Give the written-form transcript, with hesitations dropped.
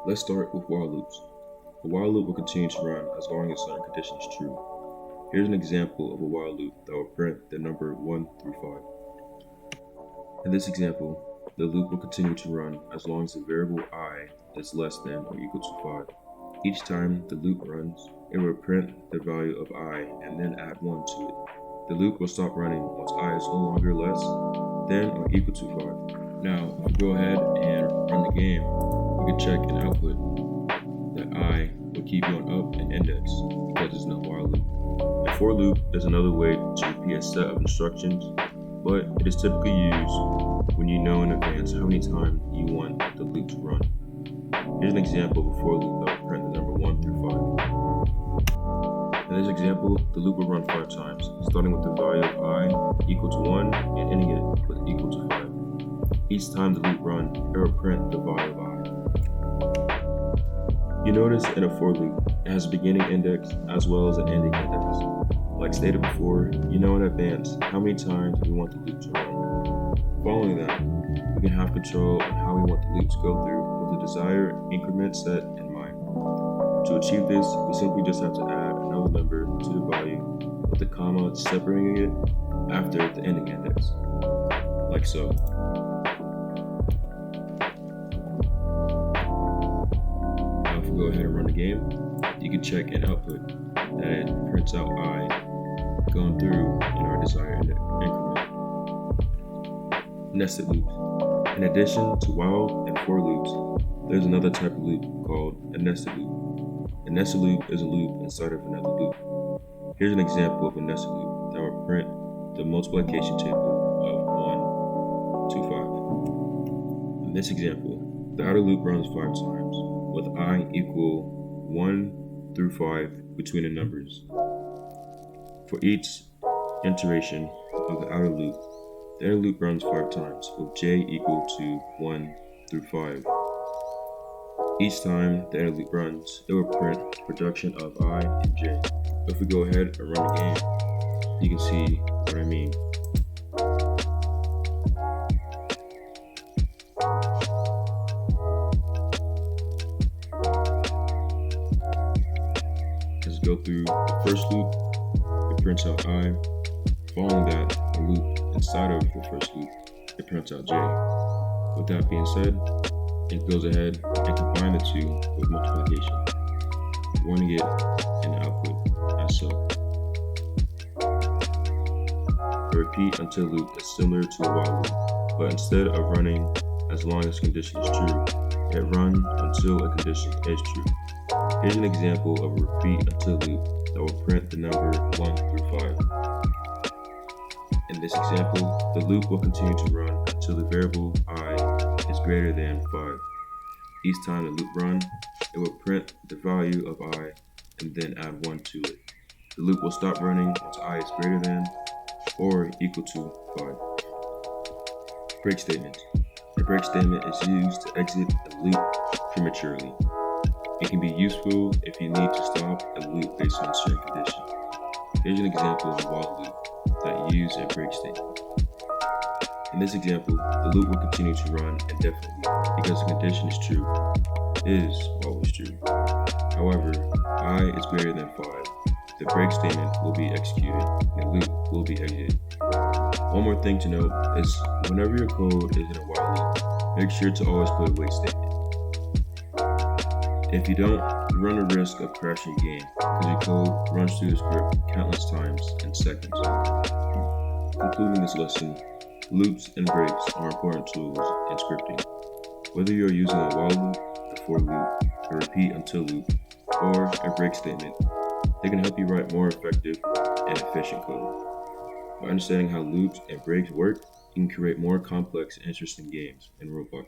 Let's start with while loops. A while loop will continue to run as long as certain condition is true. Here's an example of a while loop that will print the number 1 through 5. In this example, the loop will continue to run as long as the variable I is less than or equal to 5. Each time the loop runs, it will print the value of I and then add 1 to it. The loop will stop running once I is no longer less than or equal to 5. Now, if we go ahead and run the game, we can check an output that I will keep going up in index because it's not while loop. A for loop is another way to repeat a set of instructions, but it is typically used when you know in advance how many times you want the loop to run. Here's an example of a for loop that will print the number 1 through 5. In this example, the loop will run 5 times, starting with the value of I equal to 1 and ending it with equal to 5. Each time the loop runs, it will print the value of I. You notice in a for loop, it has a beginning index as well as an ending index. Like stated before, you know in advance how many times we want the loop to run. Following that, we can have control on how we want the loop to go through with the desired increment set in mind. To achieve this, we simply just have to add another number to the value with a comma separating it after the ending index, like so. Go ahead and run the game, you can check an output that it prints out I going through in our desired increment. Nested loops. In addition to while and for loops, there's another type of loop called a nested loop. A nested loop is a loop inside of another loop. Here's an example of a nested loop that will print the multiplication table of 1 to 5. In this example, the outer loop runs 5 times, with I equal 1 through 5 between the numbers. For each iteration of the outer loop, the inner loop runs 5 times, with j equal to 1 through 5. Each time the inner loop runs, it will print the production of I and j. If we go ahead and run the game, you can see what I mean. Let's go through the first loop, it prints out I. Following that, a loop inside of the first loop, it prints out j. With that being said, it goes ahead and combines the two with multiplication, running it in the output as so. The repeat until loop is similar to a while loop, but instead of running as long as condition is true, it runs until a condition is true. Here's an example of a repeat until loop that will print the number 1 through 5. In this example, the loop will continue to run until the variable I is greater than 5. Each time the loop runs, it will print the value of I and then add 1 to it. The loop will stop running once I is greater than or equal to 5. Break statements. A break statement is used to exit a loop prematurely. It can be useful if you need to stop a loop based on a certain condition. Here's an example of a while loop that uses a break statement. In this example, the loop will continue to run indefinitely because the condition is true, is always true. However, I is greater than 5. The break statement will be executed and the loop will be exited. One more thing to note is whenever your code is in a while loop, make sure to always put a wait statement. If you don't, you run the risk of crashing your game because your code runs through the script countless times in seconds. Concluding this lesson, loops and breaks are important tools in scripting. Whether you are using a while loop, a for loop, a repeat until loop, or a break statement, they can help you write more effective and efficient code. By understanding how loops and breaks work, you can create more complex and interesting games in Roblox.